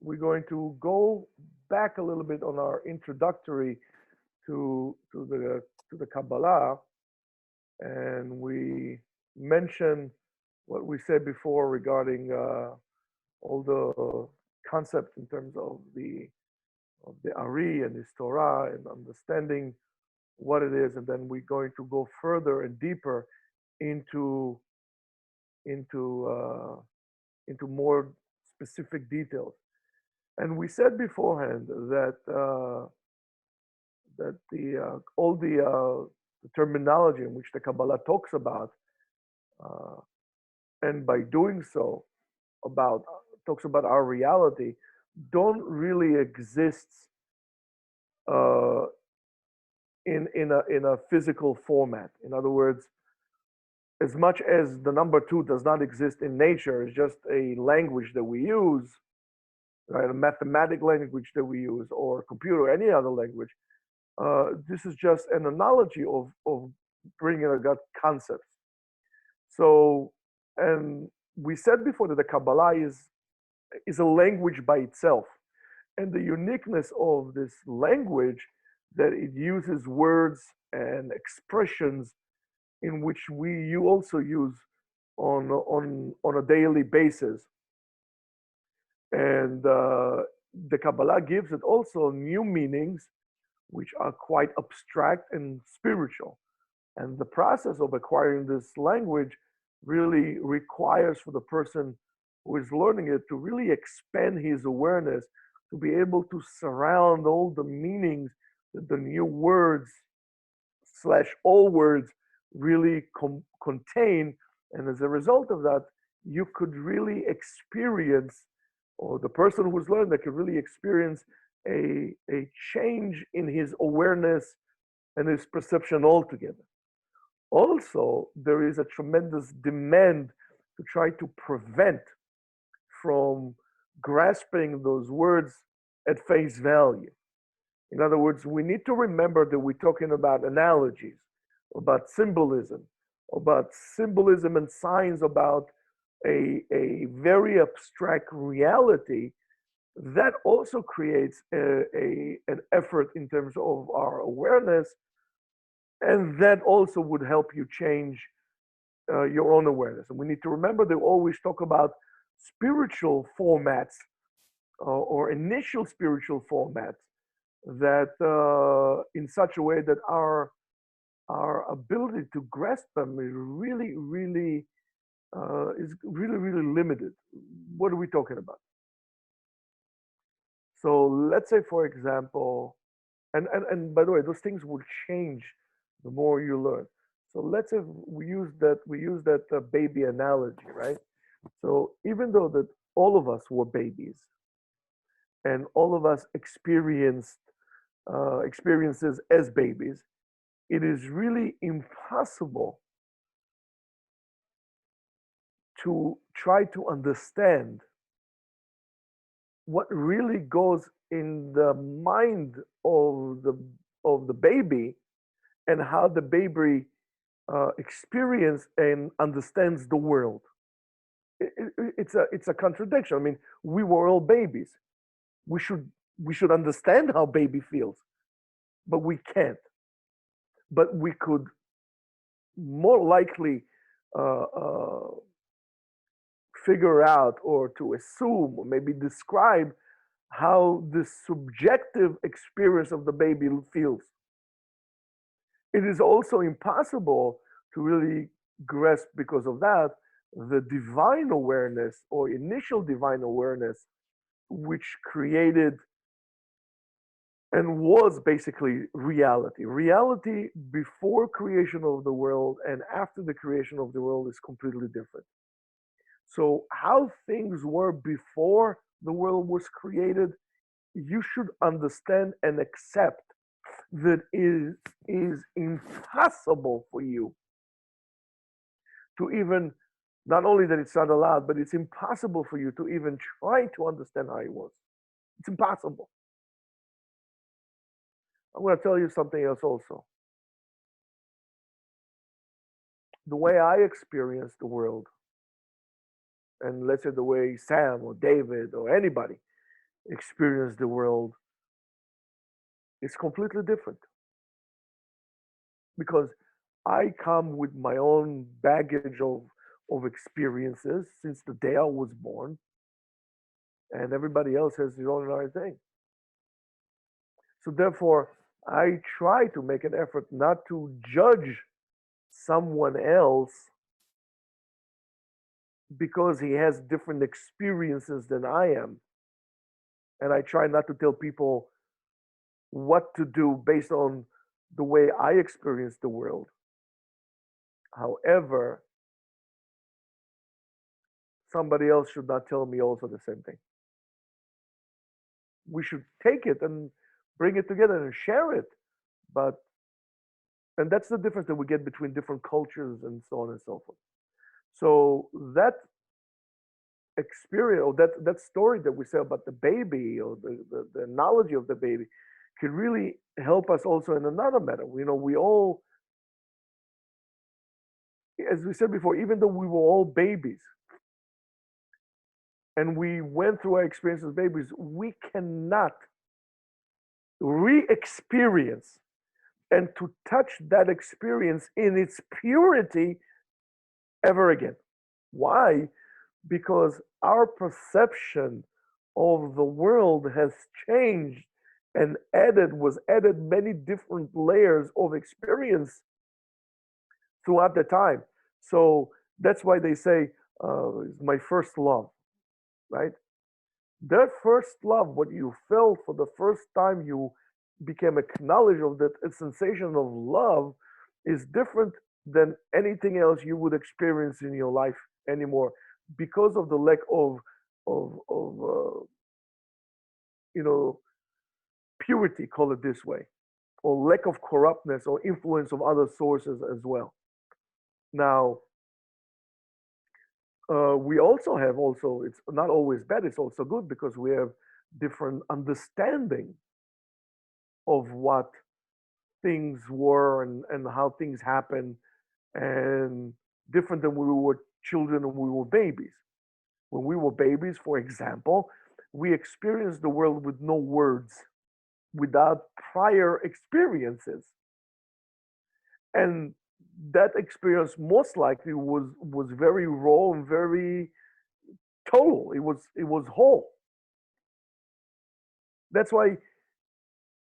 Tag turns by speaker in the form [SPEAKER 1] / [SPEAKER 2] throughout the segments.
[SPEAKER 1] we're going to go back a little bit on our introductory to the Kabbalah, and we mentioned what we said before regarding all the concepts in terms of the Ari and his Torah and understanding what it is, and then we're going to go further and deeper into into uh, into more specific details. And we said beforehand that all the terminology in which the Kabbalah talks about, uh, and by doing so, about talks about our reality, don't really exist uh, in a physical format. In other words, as much as the number two does not exist in nature, it's just a language that we use, right? A mathematic language that we use, or computer, or any other language. This is just an analogy of bringing about concepts. So, and we said before that the Kabbalah is a language by itself, and the uniqueness of this language that it uses words and expressions in which you also use on a daily basis. And the Kabbalah gives it also new meanings, which are quite abstract and spiritual. And the process of acquiring this language really requires for the person who is learning it to really expand his awareness, to be able to surround all the meanings that the new words slash all words really contain. And as a result of that, you could really experience, or the person who's learned that could really experience a change in his awareness and his perception altogether. Also, there is a tremendous demand to try to prevent from grasping those words at face value. In other words, we need to remember that we're talking about analogies, about symbolism and signs about a very abstract reality that also creates an effort in terms of our awareness, and that also would help you change your own awareness. And we need to remember they always talk about spiritual formats or initial spiritual formats that in such a way that our ability to grasp them is really limited. What are we talking about? So let's say, for example, and by the way, those things will change the more you learn. So let's say we use that baby analogy, right? So even though that all of us were babies, and all of us experienced experiences as babies, it is really impossible to try to understand what really goes in the mind of the baby, and how the baby experience and understands the world. It's a contradiction. I mean, we were all babies. We should understand how baby feels, but we can't. But we could more likely uh, uh, figure out, or to assume, or maybe describe how the subjective experience of the baby feels. It is also impossible to really grasp, because of that, the divine awareness or initial divine awareness, which created and was basically reality. Reality before creation of the world and after the creation of the world is completely different. So how things were before the world was created, you should understand and accept that it is impossible for you to even, not only that it's not allowed, but it's impossible for you to even try to understand how it was. It's impossible. I'm going to tell you something else also. The way I experience the world, and let's say the way Sam or David or anybody experience the world is completely different because I come with my own baggage of experiences since the day I was born, and everybody else has their own other thing. So therefore, I try to make an effort not to judge someone else because he has different experiences than I am. And I try not to tell people what to do based on the way I experience the world. However, somebody else should not tell me also the same thing. We should take it and bring it together and share it. But, and that's the difference that we get between different cultures and so on and so forth. So that experience or that story that we say about the baby or the analogy of the baby could really help us also in another matter. You know, we all, as we said before, even though we were all babies and we went through our experience as babies, we cannot re-experience and to touch that experience in its purity ever again. Why? Because our perception of the world has changed and was added many different layers of experience throughout the time. So that's why they say, my first love, right? That first love, what you felt for the first time you became acknowledged of that a sensation of love is different than anything else you would experience in your life anymore because of the lack of you know purity, call it this way, or lack of corruptness or influence of other sources as well. Now, we also have it's not always bad, it's also good because we have different understanding of what things were and how things happen and different than when we were children and we were babies. When we were babies, for example, we experienced the world with no words, without prior experiences. And that experience most likely was very raw and very total. It was whole. That's why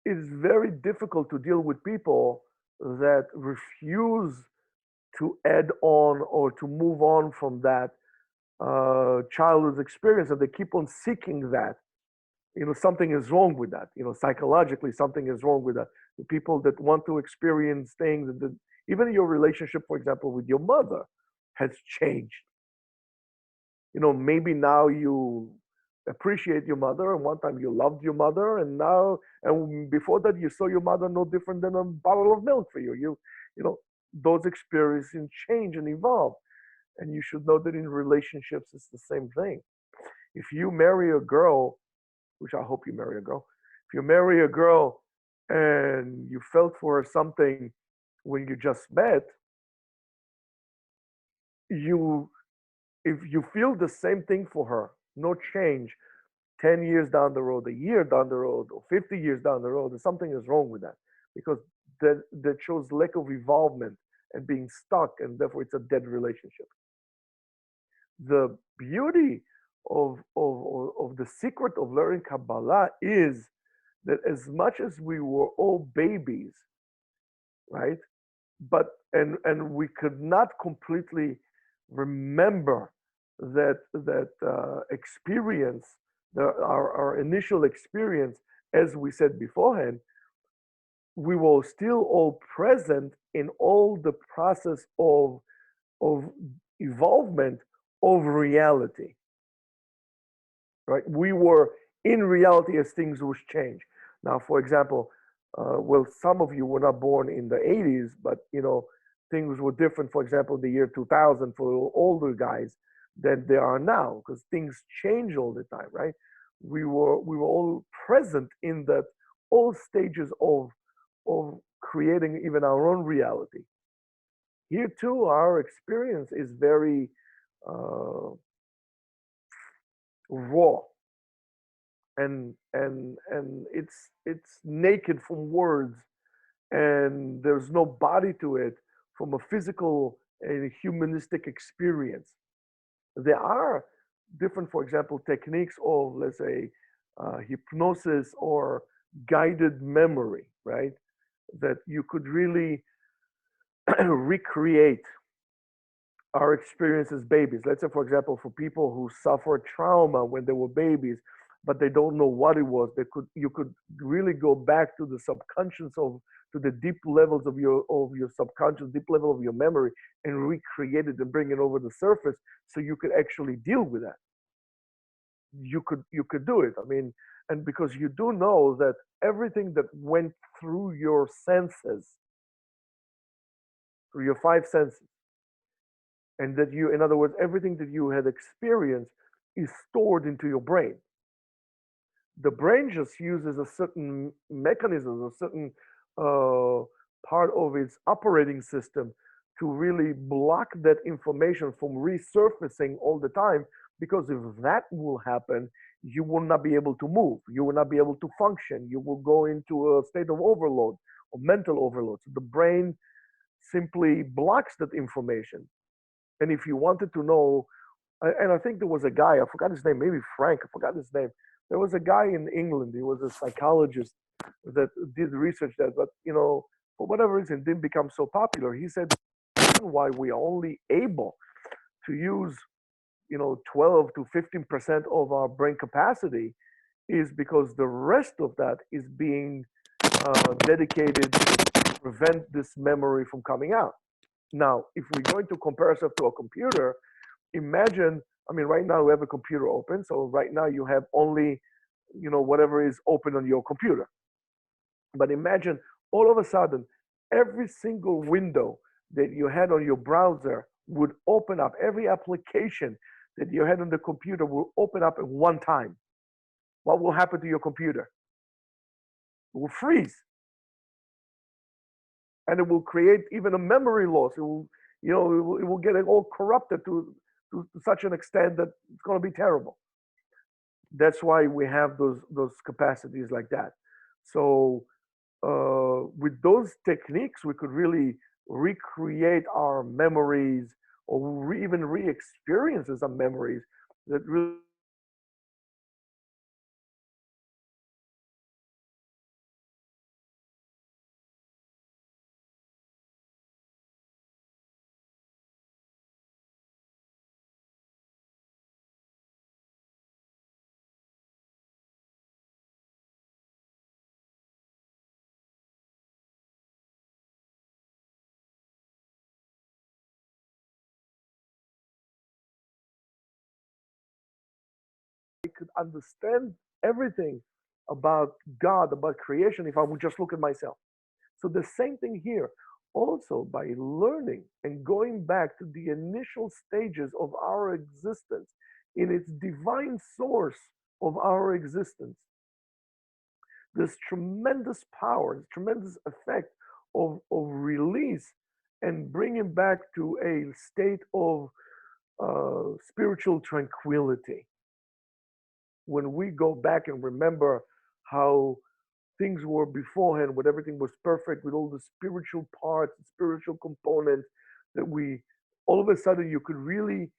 [SPEAKER 1] it's very difficult to deal with people that refuse to add on or to move on from that childhood experience, and they keep on seeking that. Something is wrong with that. Psychologically, something is wrong with that. The people that want to experience things, even your relationship, for example, with your mother has changed. Maybe now you appreciate your mother, and one time you loved your mother, and before that you saw your mother no different than a bottle of milk for you. Those experiences change and evolve, and you should know that in relationships it's the same thing. If you marry a girl, which I hope you marry a girl, if you marry a girl and you felt for her something when you just met, you if you feel the same thing for her, no change, 10 years down the road, a year down the road, or 50 years down the road, something is wrong with that because that shows lack of involvement and being stuck, and therefore it's a dead relationship. The beauty of the secret of learning Kabbalah is that as much as we were all babies, right? And we could not completely remember that experience, our initial experience, as we said beforehand. We were still all present in all the process of evolvement of reality, right? We were in reality as things was changed. Now, for example, well, some of you were not born in the 80s, but things were different. For example, the year 2000 for older guys than they are now, because things change all the time, right? We were all present in that all stages of creating even our own reality. Here too, our experience is very raw, and it's naked from words, and there's no body to it from a physical and humanistic experience. There are different, for example, techniques of, let's say, hypnosis or guided memory, right? That you could really recreate our experience as babies. Let's say, for example, for people who suffered trauma when they were babies, but they don't know what it was, you could really go back to the subconscious to the deep levels of your subconscious, deep level of your memory, and recreate it and bring it over the surface, so you could actually deal with that. You could do it. I mean, and because you do know that everything that went through your senses, through your five senses, and that you, in other words, everything that you had experienced is stored into your brain. The brain just uses a certain mechanism, a certain uh, part of its operating system to really block that information from resurfacing all the time. Because if that will happen, you will not be able to move, you will not be able to function, you will go into a state of overload or mental overload. So the brain simply blocks that information. And if you wanted to know, and I think there was a guy, I forgot his name, maybe Frank, I forgot his name. There was a guy in England, he was a psychologist that did research that, but for whatever reason, didn't become so popular. He said, the reason why we are only able to use, 12 to 15% of our brain capacity is because the rest of that is being dedicated to prevent this memory from coming out. Now, if we're going to compare ourselves to a computer, imagine, I mean, right now we have a computer open. So right now you have only, whatever is open on your computer. But imagine all of a sudden, every single window that you had on your browser would open up. Every application that you had on the computer will open up at one time. What will happen to your computer? It will freeze. And it will create even a memory loss. It will, it will get all corrupted to such an extent that it's going to be terrible. That's why we have those capacities like that. So with those techniques, we could really recreate our memories, or even re-experiences some memories that really could understand everything about God, about creation, if I would just look at myself. So the same thing here. Also, by learning and going back to the initial stages of our existence in its divine source of our existence, this tremendous power, this tremendous effect of release and bringing back to a state of spiritual tranquility. When we go back and remember how things were beforehand, when everything was perfect, with all the spiritual parts, spiritual components, that we all of a sudden you could really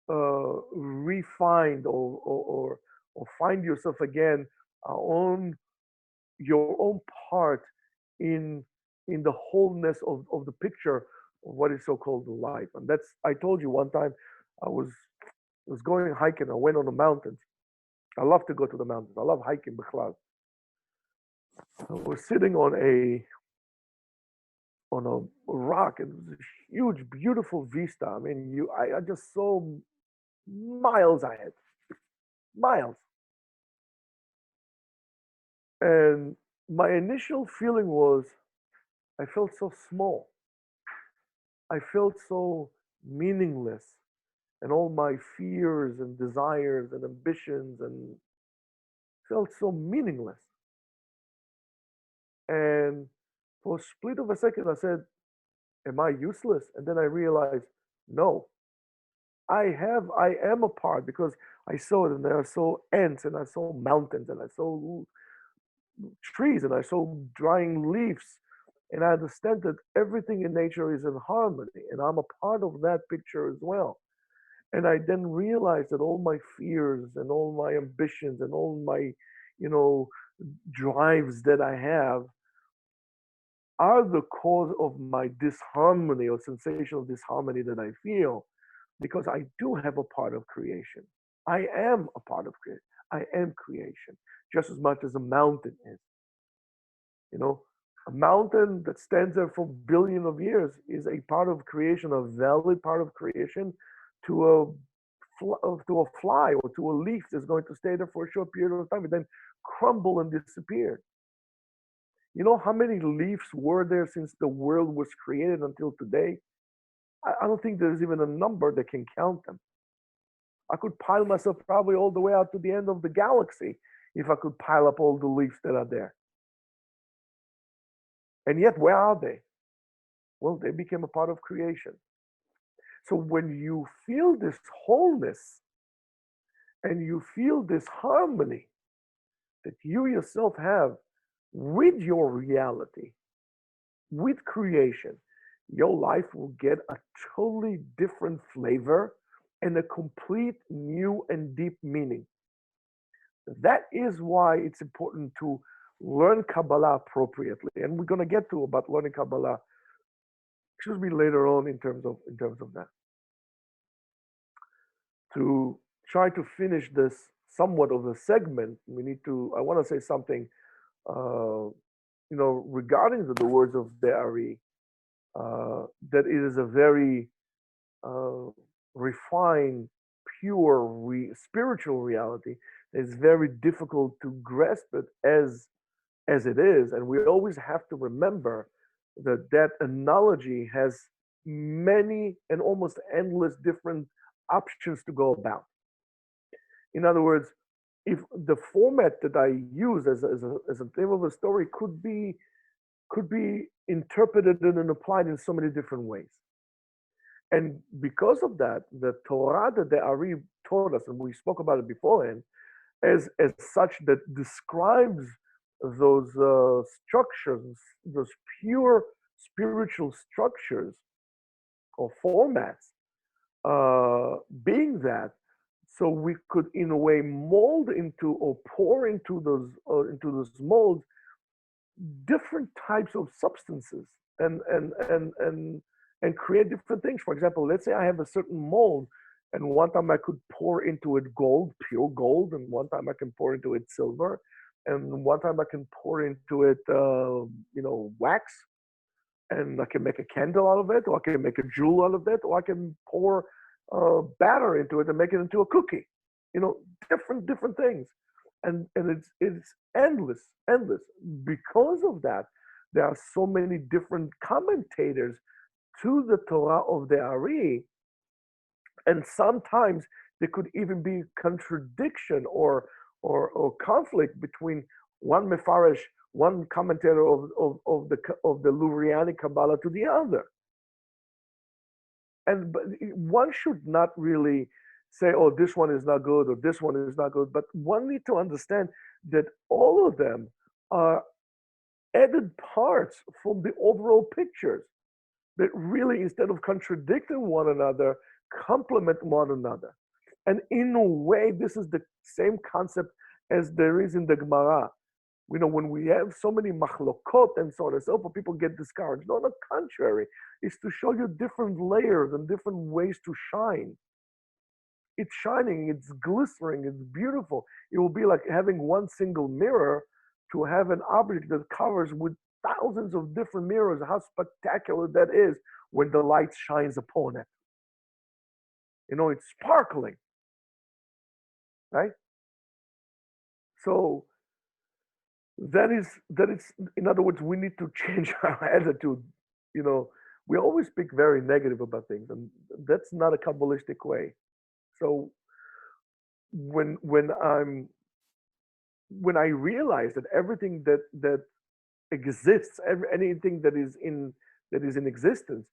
[SPEAKER 1] refine or find yourself again, on your own part in the wholeness of the picture of what is so called life. And that's, I told you one time, I was going hiking. I went on the mountains. I love to go to the mountains. I love hiking. Bichlal. We're sitting on a rock, and it was a huge, beautiful vista. I mean, I just saw miles ahead, miles. And my initial feeling was, I felt so small. I felt so meaningless, and all my fears and desires and ambitions and felt so meaningless. And for a split of a second, I said, am I useless? And then I realized, no, I am a part because I saw it, and I saw ants, and I saw mountains, and I saw trees, and I saw drying leaves, and I understand that everything in nature is in harmony, and I'm a part of that picture as well. And I then realized that all my fears and all my ambitions and all my, you know, drives that I have are the cause of my disharmony or sensation of disharmony that I feel, because I do have a part of creation. I am a part of creation. I am creation just as much as a mountain is. You know, a mountain that stands there for billions of years is a part of creation, a valid part of creation to to a fly or to a leaf that's going to stay there for a short period of time and then crumble and disappear. You know how many leaves were there since the world was created until today? I don't think there's even a number that can count them. I could pile myself probably all the way out to the end of the galaxy if I could pile up all the leaves that are there. And yet, where are they? Well, they became a part of creation. So when you feel this wholeness and you feel this harmony that you yourself have with your reality, with creation, your life will get a totally different flavor and a complete new and deep meaning. That is why it's important to learn Kabbalah appropriately. And we're going to get to about learning Kabbalah, excuse me, later on in terms of that. To try to finish this somewhat of a segment, I want to say something, regarding the words of the Ari, that it is a very refined, pure, spiritual reality. It's very difficult to grasp it as it is, and we always have to remember that that analogy has many and almost endless different options to go about. In other words, if the format that I use as a theme of a story could be interpreted and applied in so many different ways. And because of that, the Torah that the Ari taught us, and we spoke about it beforehand, as such that describes those structures, those pure spiritual structures or formats, being that, so we could in a way mold into or pour into those molds different types of substances and create different things. For example, let's say I have a certain mold, and one time I could pour into it gold, pure gold, and one time I can pour into it silver, and one time I can pour into it, wax, and I can make a candle out of it, or I can make a jewel out of it, or I can pour batter into it and make it into a cookie. Different things, and it's endless. Because of that, there are so many different commentators to the Torah of the Ari, and sometimes there could even be contradiction or conflict between one mefarish, one commentator of the Luriani Kabbalah to the other. But one should not really say, oh, this one is not good or this one is not good, but one need to understand that all of them are added parts from the overall pictures that really, instead of contradicting one another, complement one another. And in a way, this is the same concept as there is in the Gemara. When we have so many machlokot and so on and so forth, people get discouraged. No, on the contrary, it's to show you different layers and different ways to shine. It's shining, it's glistering, it's beautiful. It will be like having one single mirror to have an object that covers with thousands of different mirrors. How spectacular that is when the light shines upon it. It's sparkling, right? So that is, in other words, we need to change our attitude. We always speak very negative about things, and that's not a Kabbalistic way. So when I realize that everything that exists, anything that is in existence,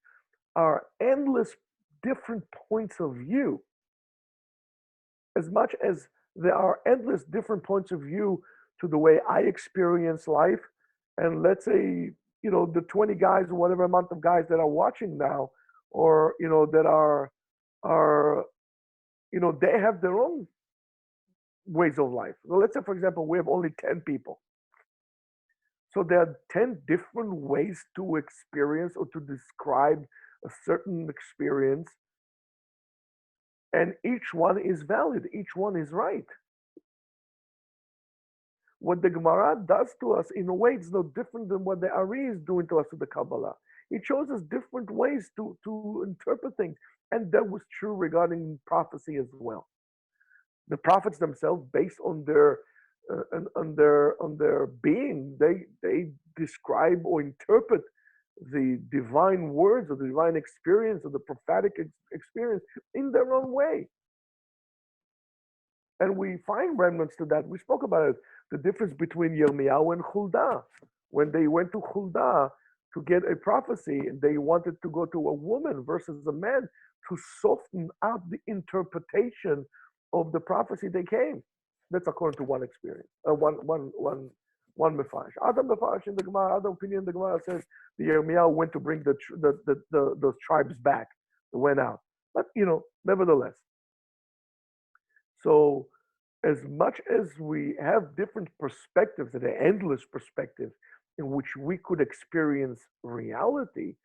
[SPEAKER 1] are endless different points of view as much as there are endless different points of view to the way I experience life, and let's say, the 20 guys or whatever amount of guys that are watching now, or, that are, they have their own ways of life. So let's say, for example, we have only 10 people. So there are 10 different ways to experience or to describe a certain experience. And each one is valid, each one is right. What the Gemara does to us, in a way, it's no different than what the Ari is doing to us with the Kabbalah. It shows us different ways to interpret things. And that was true regarding prophecy as well. The prophets themselves, based on their being, they describe or interpret the divine words or the divine experience or the prophetic experience in their own way. And we find remnants to that. We spoke about it, the difference between Yirmiyahu and Huldah. When they went to Huldah to get a prophecy, and they wanted to go to a woman versus a man to soften out the interpretation of the prophecy they came. That's according to one experience, one Mefarish. Other Mefarish in the Gemara, other opinion in the Gemara says the Yirmiyahu went to bring those tribes back. They went out. But, nevertheless. So as much as we have different perspectives, and an endless perspective in which we could experience reality,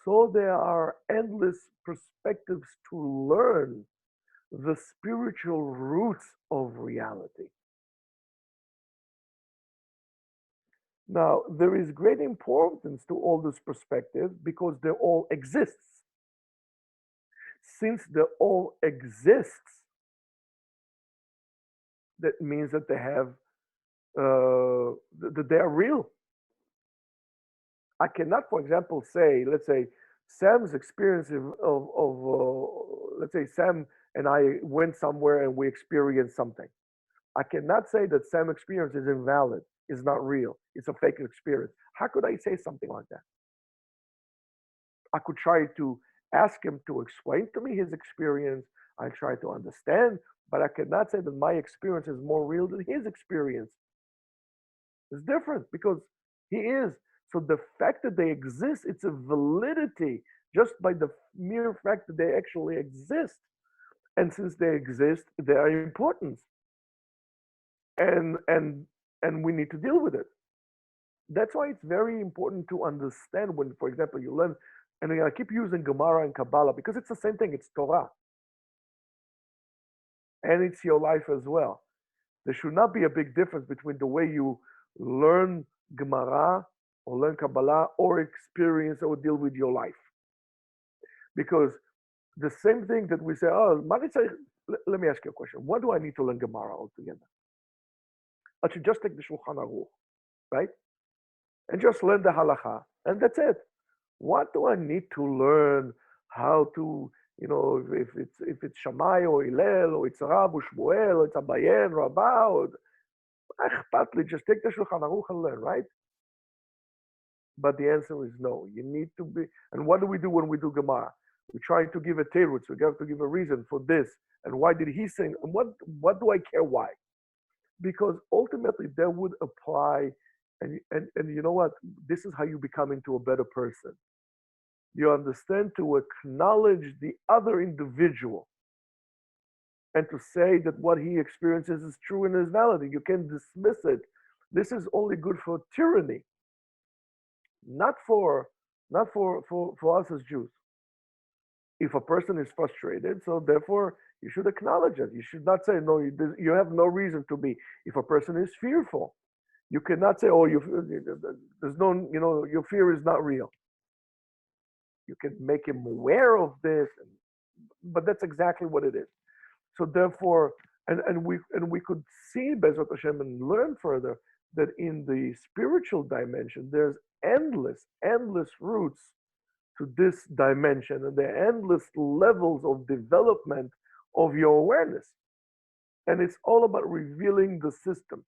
[SPEAKER 1] so there are endless perspectives to learn the spiritual roots of reality. Now, there is great importance to all this perspective because they all exist. Since they all exist, that means that they have, that they are real. I cannot, for example, say, let's say, Sam's experience let's say Sam and I went somewhere and we experienced something. I cannot say that Sam's experience is invalid, is not real, it's a fake experience. How could I say something like that? I could try to ask him to explain to me his experience. I try to understand, but I cannot say that my experience is more real than his experience. It's different because he is. So the fact that they exist, it's a validity just by the mere fact that they actually exist. And since they exist, they are important. And we need to deal with it. That's why it's very important to understand when, for example, you learn, and I keep using Gemara and Kabbalah because it's the same thing, it's Torah. And it's your life as well. There should not be a big difference between the way you learn Gemara or learn Kabbalah or experience or deal with your life. Because the same thing that we say, let me ask you a question. What do I need to learn Gemara altogether? I should just take the Shulchan Aruch, right? And just learn the halacha, and that's it. What do I need to learn how to, if it's Shammai or Hillel or it's Rab or Shmuel or it's Abaye and Rabbah, or just take the Shulchan Aruch and learn, right? But the answer is no. You need to be. And what do we do when we do Gemara? We try to give a teirutz. We have to give a reason for this. And why did he say? And what do I care why? Because ultimately that would apply. And you know what? This is how you become into a better person. You understand to acknowledge the other individual and to say that what he experiences is true and is valid. You can dismiss it. This is only good for tyranny, not for us as Jews. If a person is frustrated, so therefore you should acknowledge it. You should not say, no, you have no reason to be. If a person is fearful, you cannot say, there's no, your fear is not real. You can make him aware of this, but that's exactly what it is. So therefore, and we could see Bezrat Hashem and learn further that in the spiritual dimension, there's endless roots to this dimension, and there are endless levels of development of your awareness. And it's all about revealing the system.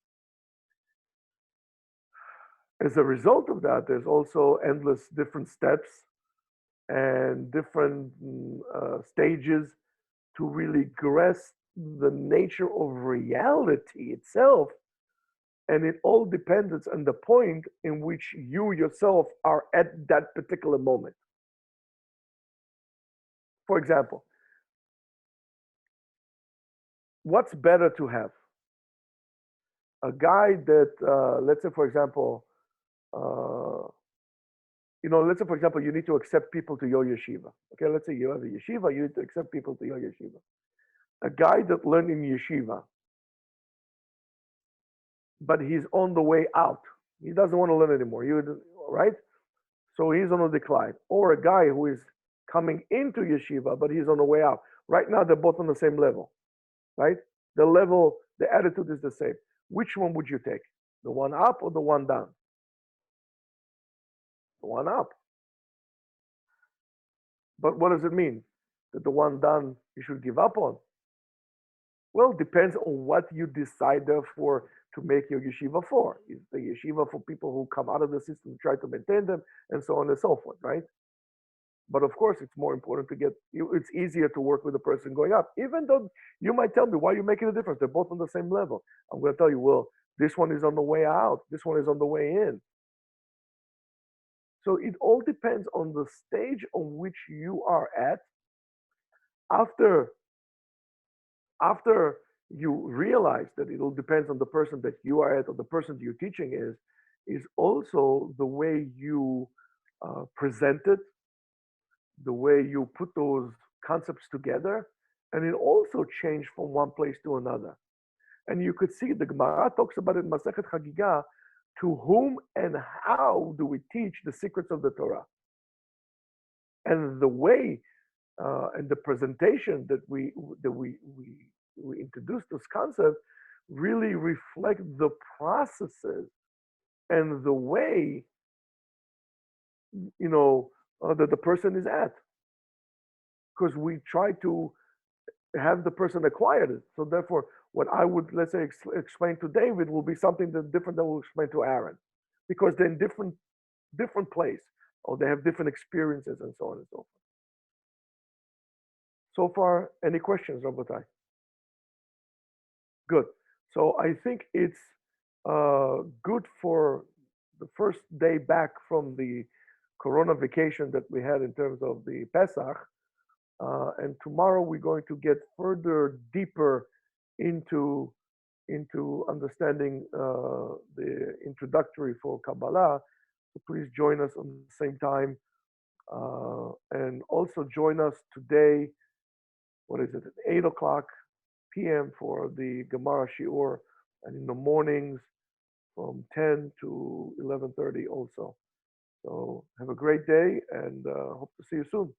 [SPEAKER 1] As a result of that, there's also endless different steps and different stages to really grasp the nature of reality itself, and it all depends on the point in which you yourself are at that particular moment. For example, what's better to have? A guy that, let's say, for example, uh, let's say, for example, you need to accept people to your yeshiva. Okay, let's say you have a yeshiva, you need to accept people to your yeshiva. A guy that learned in yeshiva, but he's on the way out. He doesn't want to learn anymore. Right? So he's on a decline. Or a guy who is coming into yeshiva, but he's on the way out. Right now, they're both on the same level, right? The level, the attitude is the same. Which one would you take? The one up or the one down? The one up. But what does it mean? That the one down you should give up on? Well, it depends on what you decide, therefore, to make your yeshiva for. Is the yeshiva for people who come out of the system, try to maintain them, and so on and so forth, right? But of course, it's more important to get you. It's easier to work with a person going up, even though you might tell me why you're making a difference. They're both on the same level. I'm going to tell you, well, this one is on the way out, this one is on the way in. So it all depends on the stage on which you are at. After you realize that it all depends on the person that you are at or the person that you're teaching is also the way you present it, the way you put those concepts together, and it also changed from one place to another. And you could see the Gemara talks about it in Masechet Chagiga, to whom and how do we teach the secrets of the Torah? And the way and the presentation that we introduce this concept really reflect the processes and the way that the person is at, because we try to have the person acquired it. So therefore, what I would, let's say, explain to David will be something that different than we'll explain to Aaron, because they're in different place, or they have different experiences, and so on and so forth. So far, any questions, Rabotai? Good. So I think it's good for the first day back from the Corona vacation that we had in terms of the Pesach. And tomorrow we're going to get further deeper into understanding the introductory for Kabbalah. So please join us on the same time. And also join us today, what is it, at 8 o'clock p.m. for the Gemara Shiur, and in the mornings from 10 to 11:30 also. So have a great day, and hope to see you soon.